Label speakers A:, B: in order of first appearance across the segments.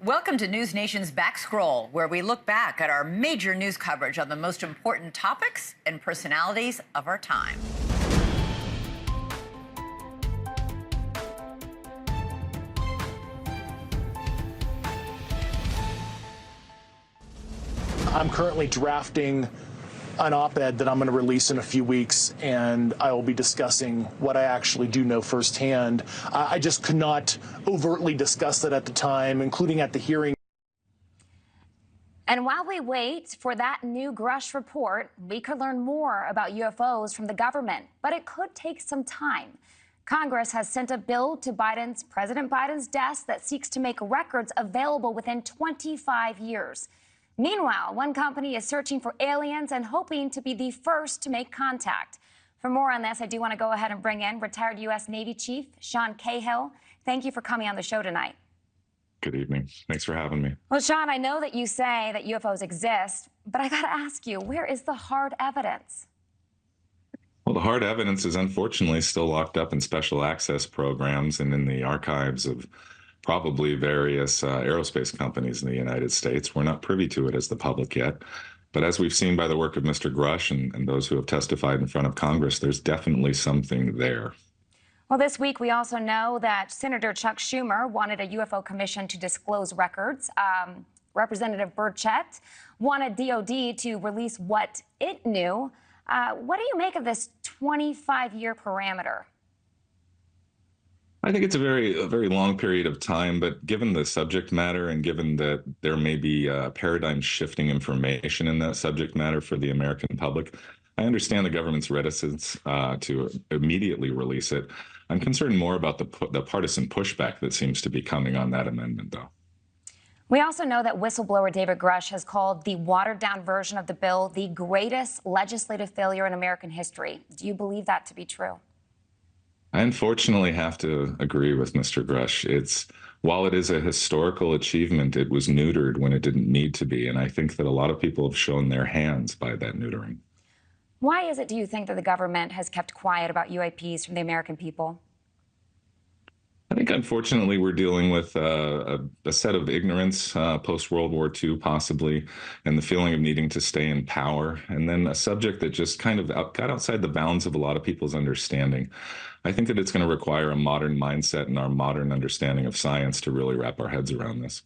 A: Welcome to NewsNation's Backscroll, where we look back at our major news coverage on the most important topics and personalities of our time.
B: I'm currently drafting an op-ed that I'm going to release in a few weeks, and I will be discussing what I actually do know firsthand. I just could not overtly discuss that at the time, including at the hearing.
C: And while we wait for that new Grush report, we could learn more about UFOs from the government, but it could take some time. Congress has sent a bill to President Biden's desk that seeks to make records available within 25 years. Meanwhile, one company is searching for aliens and hoping to be the first to make contact. For more on this, I do want to go ahead and bring in retired U.S. Navy Chief Sean Cahill. Thank you for coming on the show tonight.
D: Good evening. Thanks for having me.
C: Well, Sean, I know that you say that UFOs exist, but I got to ask you, where is the hard evidence?
D: Well, the hard evidence is unfortunately still locked up in special access programs and in the archives of probably various aerospace companies in the United States. We're not privy to it as the public yet. But as we've seen by the work of Mr. Grush and those who have testified in front of Congress, there's definitely something there.
C: Well, this week we also know that Senator Chuck Schumer wanted a UFO commission to disclose records. Representative Burchett wanted DOD to release what it knew. What do you make of this 25-year parameter?
D: I think it's a very long period of time, but given the subject matter and given that there may be paradigm shifting information in that subject matter for the American public, I understand the government's reticence to immediately release it. I'm concerned more about the partisan pushback that seems to be coming on that amendment, though.
C: We also know that whistleblower David Grush has called the watered-down version of the bill the greatest legislative failure in American history. Do you believe that to be true?
D: I unfortunately have to agree with Mr. Grush. While it is a historical achievement, it was neutered when it didn't need to be. And I think that a lot of people have shown their hands by that neutering.
C: Why is it, do you think, that the government has kept quiet about UAPs from the American people?
D: I think, unfortunately, we're dealing with a set of ignorance post-World War II, possibly, and the feeling of needing to stay in power, and then a subject that just kind of got outside the bounds of a lot of people's understanding. I think that it's going to require a modern mindset and our modern understanding of science to really wrap our heads around this.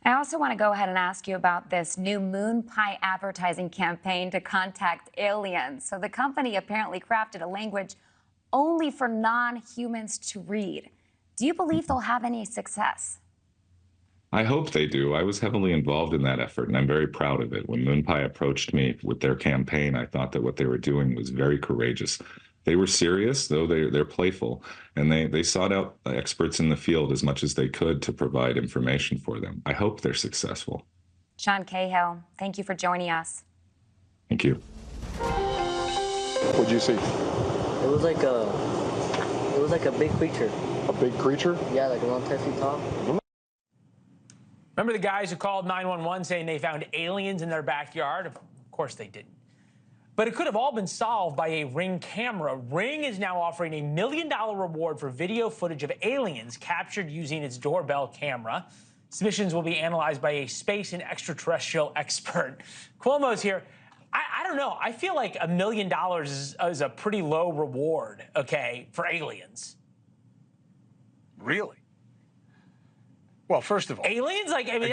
C: I also want to go ahead and ask you about this new moon pie advertising campaign to contact aliens. So the company apparently crafted a language only for non-humans to read. Do you believe they'll have any success?
D: I hope they do. I was heavily involved in that effort, and I'm very proud of it. When Moon Pie approached me with their campaign, I thought that what they were doing was very courageous. They were serious, though they're playful, and they sought out experts in the field as much as they could to provide information for them. I hope they're successful.
C: Sean Cahill, thank you for joining us.
D: Thank you.
E: What'd you see?
F: It was like a big creature.
E: A big creature?
F: Yeah, like around 10 feet tall.
G: Remember the guys who called 911 saying they found aliens in their backyard? Of course they didn't. But it could have all been solved by a Ring camera. Ring is now offering $1 million reward for video footage of aliens captured using its doorbell camera. Submissions will be analyzed by a space and extraterrestrial expert. Cuomo's here. I don't know. I feel like $1 million is a pretty low reward, okay, for aliens.
H: Really? Well, first of all,
G: aliens? Like, I mean,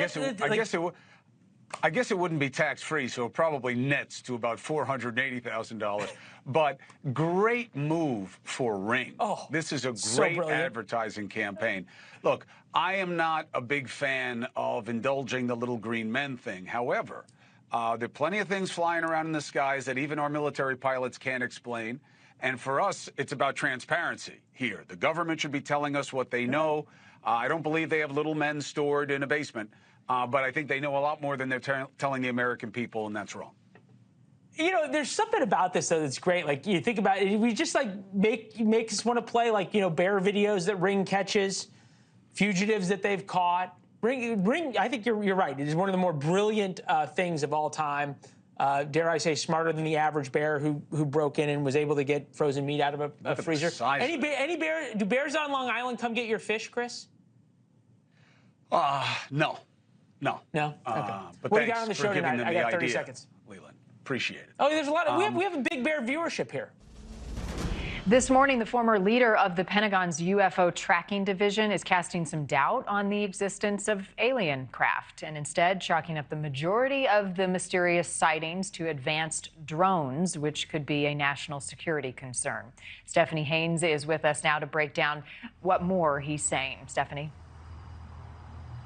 H: I guess it wouldn't be tax-free, so it probably nets to about $480,000. But great move for Ring.
G: Oh,
H: this is a
G: so
H: great
G: brilliant
H: advertising campaign. Look, I am not a big fan of indulging the little green men thing. However, there are plenty of things flying around in the skies that even our military pilots can't explain. And for us, it's about transparency here. The government should be telling us what they know. I don't believe they have little men stored in a basement. But I think they know a lot more than they're telling the American people, and that's wrong.
G: You know, there's something about this, though, that's great. Like, you think about it, we just, like, make us want to play, like, you know, bear videos that Ring catches, fugitives that they've caught. Ring, I think you're right. It is one of the more brilliant things of all time. Dare I say, smarter than the average bear who broke in and was able to get frozen meat out of a freezer. Any bear? Do bears on Long Island come get your fish, Chris?
H: No. No.
G: No? Okay.
H: But
G: What do you
H: thanks
G: got on the
H: for
G: show
H: giving
G: tonight?
H: them
G: I
H: the
G: got 30
H: idea,
G: seconds.
H: Leland. Appreciate it.
G: Oh, there's a lot of, we have a big bear viewership here.
I: This morning, the former leader of the Pentagon's UFO tracking division is casting some doubt on the existence of alien craft and instead chalking up the majority of the mysterious sightings to advanced drones, which could be a national security concern. Stephanie Haynes is with us now to break down what more he's saying. Stephanie.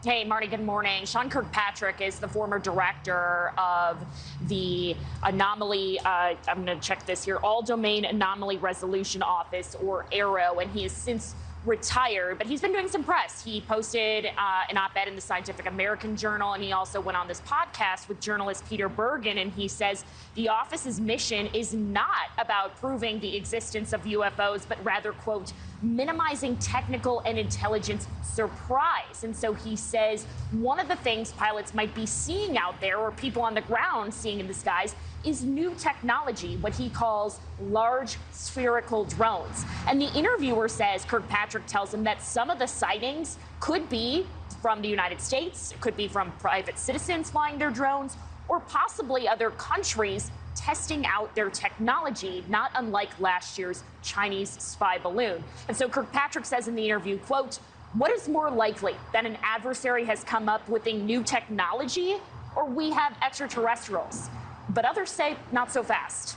J: Hey, Marty, good morning. Sean Kirkpatrick is the former director of the Anomaly, I'm going to check this here, All Domain Anomaly Resolution Office, or AARO, and he has since retired, but he's been doing some press. He posted an op-ed in the Scientific American Journal, and he also went on this podcast with journalist Peter Bergen, and he says the office's mission is not about proving the existence of UFOs, but rather, quote, minimizing technical and intelligence surprise. And so he says one of the things pilots might be seeing out there, or people on the ground seeing in the skies, is new technology, what he calls large spherical drones. And the interviewer says, Kirkpatrick tells him that some of the sightings could be from the United States, it could be from private citizens flying their drones, or possibly other countries testing out their technology, not unlike last year's Chinese spy balloon. And so Kirkpatrick says in the interview, quote, what is more likely, that an adversary has come up with a new technology, or we have extraterrestrials? But others say not so fast.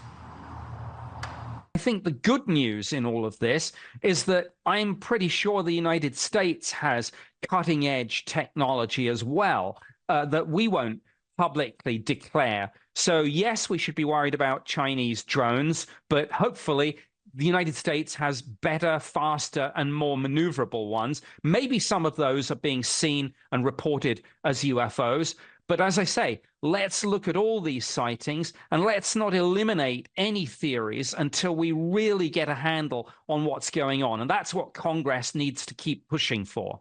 K: I think the good news in all of this is that I'm pretty sure the United States has cutting edge technology as well that we won't publicly declare. So yes, we should be worried about Chinese drones, but hopefully the United States has better, faster, and more maneuverable ones. Maybe some of those are being seen and reported as UFOs. But as I say, let's look at all these sightings and let's not eliminate any theories until we really get a handle on what's going on. And that's what Congress needs to keep pushing for.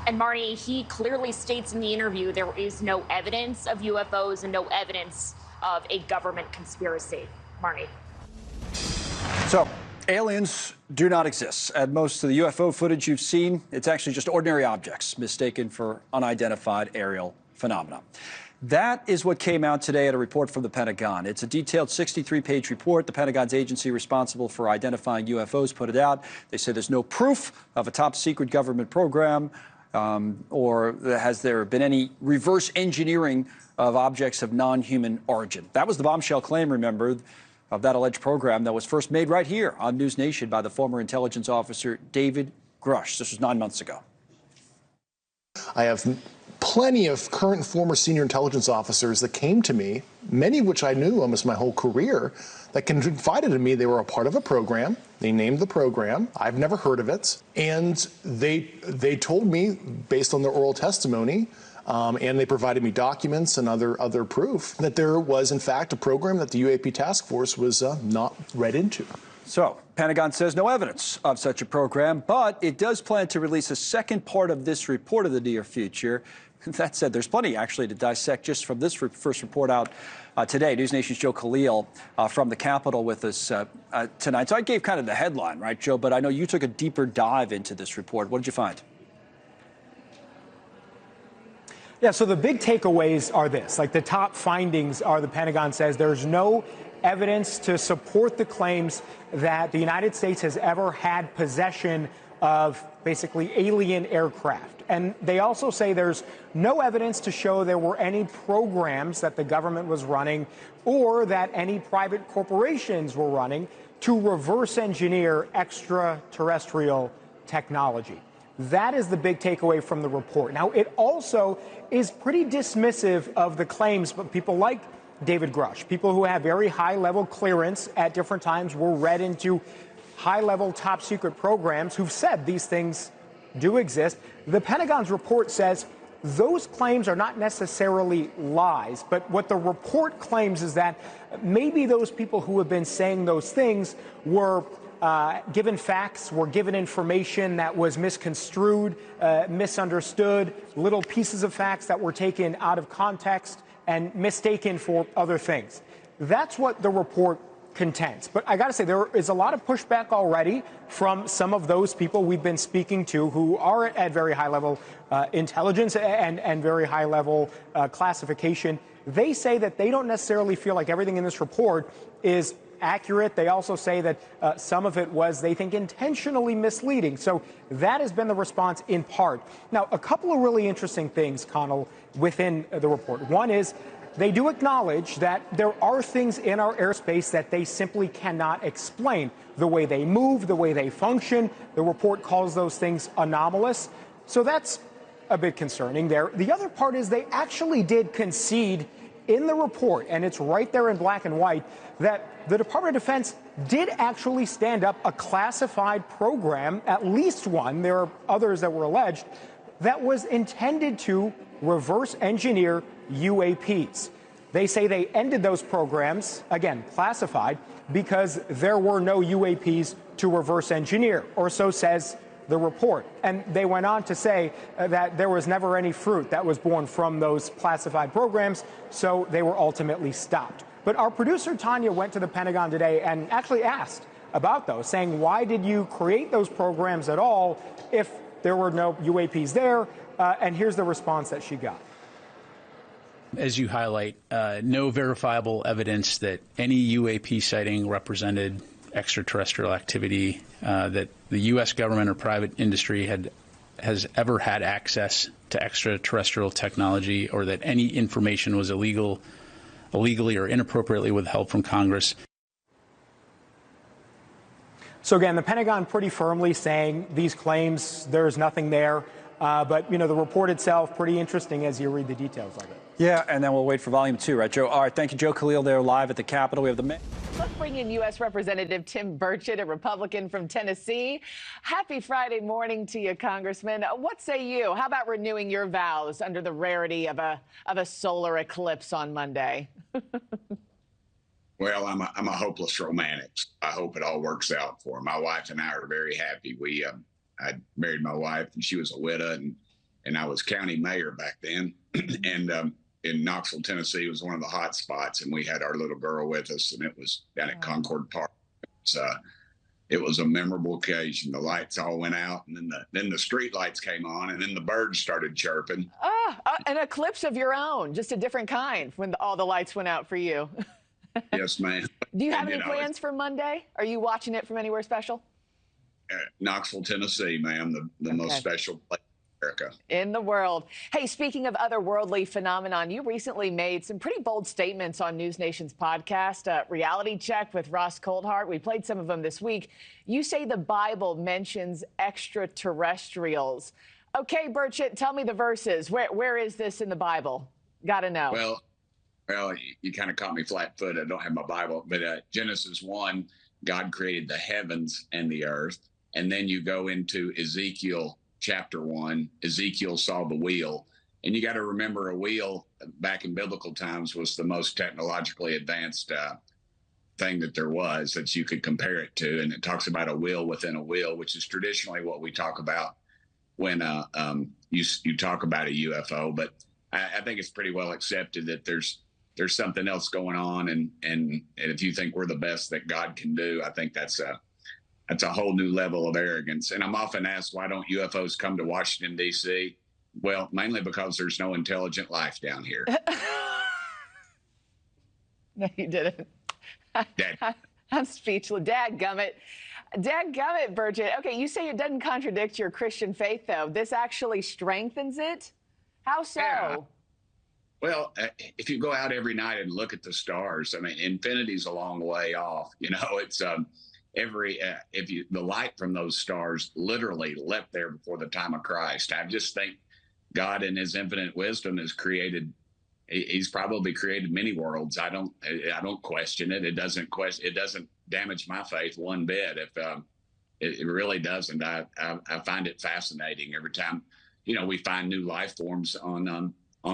J: And Marty, he clearly states in the interview there is no evidence of UFOs and no evidence of a government conspiracy. Marty.
L: So, aliens do not exist. And most of the UFO footage you've seen, it's actually just ordinary objects mistaken for unidentified aerial phenomena. That is what came out today at a report from the Pentagon. It's a detailed 63-page report. The Pentagon's agency responsible for identifying UFOs put it out. They say there's no proof of a top-secret government program or has there been any reverse engineering of objects of non-human origin. That was the bombshell claim, remember, of that alleged program that was first made right here on NewsNation by the former intelligence officer David Grush. This was 9 months ago.
B: I have plenty of current and former senior intelligence officers that came to me, many of which I knew almost my whole career, that confided in me they were a part of a program. They named the program. I've never heard of it. And they told me, based on their oral testimony, and they provided me documents and other proof, that there was, in fact, a program that the UAP task force was not read into.
L: So, Pentagon says no evidence of such a program, but it does plan to release a second part of this report in the near future. That said, there's plenty, actually, to dissect just from this first report out today. NewsNation's Joe Khalil from the Capitol with us tonight. So I gave kind of the headline, right, Joe? But I know you took a deeper dive into this report. What did you find?
M: Yeah, so the big takeaways are this. Like, the top findings are the Pentagon says there's no evidence to support the claims that the United States has ever had possession of basically alien aircraft. And they also say there's no evidence to show there were any programs that the government was running or that any private corporations were running to reverse engineer extraterrestrial technology. That is the big takeaway from the report. Now, it also is pretty dismissive of the claims, but people like David Grush, people who have very high-level clearance at different times, were read into high-level top-secret programs who've said these things do exist. The Pentagon's report says those claims are not necessarily lies, but what the report claims is that maybe those people who have been saying those things were given facts, were given information that was misconstrued, misunderstood, little pieces of facts that were taken out of context and mistaken for other things. That's what the report content. But I got to say, there is a lot of pushback already from some of those people we've been speaking to who are at very high level intelligence and very high level classification. They say that they don't necessarily feel like everything in this report is accurate. They also say that some of it was, they think, intentionally misleading. So that has been the response in part. Now, a couple of really interesting things, Connell, within the report. One is they do acknowledge that there are things in our airspace that they simply cannot explain. The way they move, the way they function. The report calls those things anomalous. So that's a bit concerning there. The other part is they actually did concede in the report, and it's right there in black and white, that the Department of Defense did actually stand up a classified program, at least one, there are others that were alleged, that was intended to reverse engineer UAPs. They say they ended those programs, again, classified, because there were no UAPs to reverse engineer, or so says the report. And they went on to say that there was never any fruit that was born from those classified programs, so they were ultimately stopped. But our producer, Tanya, went to the Pentagon today and actually asked about those, saying, why did you create those programs at all if there were no UAPs there? And here's the response that she got.
N: As you highlight, no verifiable evidence that any UAP sighting represented extraterrestrial activity, that the U.S. government or private industry has ever had access to extraterrestrial technology, or that any information was illegally or inappropriately withheld from Congress.
M: So again, the Pentagon pretty firmly saying these claims, there's nothing there. But, you know, the report itself, pretty interesting as you read the details of it.
L: Yeah, and then we'll wait for volume 2, right, Joe? All right, thank you, Joe Khalil, there live at the Capitol. We have the...
O: Let's bring in U.S. Representative Tim Burchett, a Republican from Tennessee. Happy Friday morning to you, Congressman. What say you? How about renewing your vows under the rarity of a solar eclipse on Monday?
P: Well, I'm a hopeless romantic. I hope it all works out for him. My wife and I are very happy. I married my wife, and she was a widow, and I was county mayor back then. And in Knoxville, Tennessee, was one of the hot spots, and we had our little girl with us, and it was down at Concord Park. It was a memorable occasion. The lights all went out, and then the street lights came on, and then the birds started chirping.
O: An eclipse of your own, just a different kind when all the lights went out for you.
P: Yes, ma'am.
O: Do you have any plans for Monday? Are you watching it from anywhere special?
P: Knoxville, Tennessee, ma'am, the most special place in America.
O: In the world. Hey, speaking of otherworldly phenomenon, you recently made some pretty bold statements on NewsNation's podcast, Reality Check with Ross Coldhart. We played some of them this week. You say the Bible mentions extraterrestrials. Okay, Burchett, tell me the verses. Where is this in the Bible? Gotta know.
P: Well, you kind of caught me flat-footed. I don't have my Bible, but Genesis 1, God created the heavens and the earth. And then you go into Ezekiel chapter 1. Ezekiel saw the wheel. And you got to remember, a wheel back in biblical times was the most technologically advanced thing that there was that you could compare it to. And it talks about a wheel within a wheel, which is traditionally what we talk about when you talk about a UFO. But I think it's pretty well accepted that there's something else going on. And if you think we're the best that God can do, I think that's a whole new level of arrogance. And I'm often asked, why don't UFOs come to Washington, D.C.? Well, mainly because there's no intelligent life down here.
O: No, you didn't. I'm speechless. Dadgummit. Dadgummit, Burchett. Okay, you say it doesn't contradict your Christian faith, though. This actually strengthens it? How so?
P: Yeah. Well, if you go out every night and look at the stars, I mean, infinity's a long way off. You know, it's the light from those stars literally leapt there before the time of Christ. I just think God in his infinite wisdom has he's probably created many worlds. I don't question it. It doesn't damage my faith one bit. It really doesn't. I find it fascinating every time, you know, we find new life forms on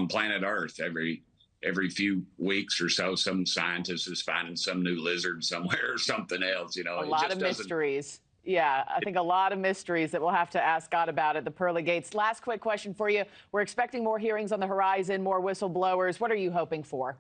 P: planet Earth. Every few weeks or so, some scientist is finding some new lizard somewhere or something else, you know.
O: A lot of mysteries. Yeah, I think a lot of mysteries that we'll have to ask God about at the pearly gates. Last quick question for you. We're expecting more hearings on the horizon, more whistleblowers. What are you hoping for?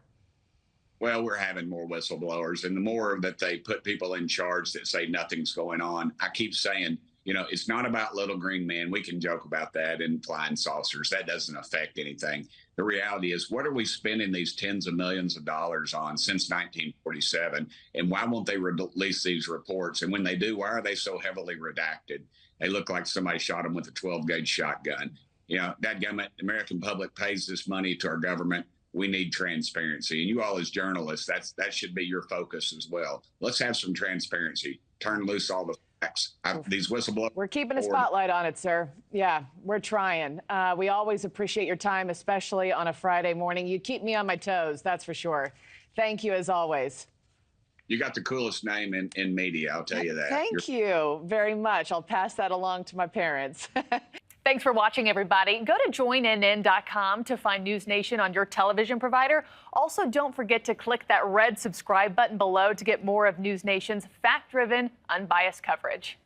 P: well, we're having more whistleblowers. And the more that they put people in charge that say nothing's going on, I keep saying, you know, it's not about little green men. We can joke about that and flying saucers. That doesn't affect anything. The reality is, what are we spending these tens of millions of dollars on since 1947? And why won't they release these reports? And when they do, why are they so heavily redacted? They look like somebody shot them with a 12-gauge shotgun. You know, that government, the American public pays this money to our government. We need transparency. And you all as journalists, that should be your focus as well. Let's have some transparency. Turn loose all the facts. These whistleblowers.
O: We're keeping a spotlight on it, sir. Yeah, we're trying. We always appreciate your time, especially on a Friday morning. You keep me on my toes, that's for sure. Thank you, as always.
P: You got the coolest name in media, I'll tell you that.
O: Thank you very much. I'll pass that along to my parents.
Q: Thanks for watching, everybody. Go to joinnn.com to find News Nation on your television provider. Also, don't forget to click that red subscribe button below to get more of News Nation's fact-driven, unbiased coverage.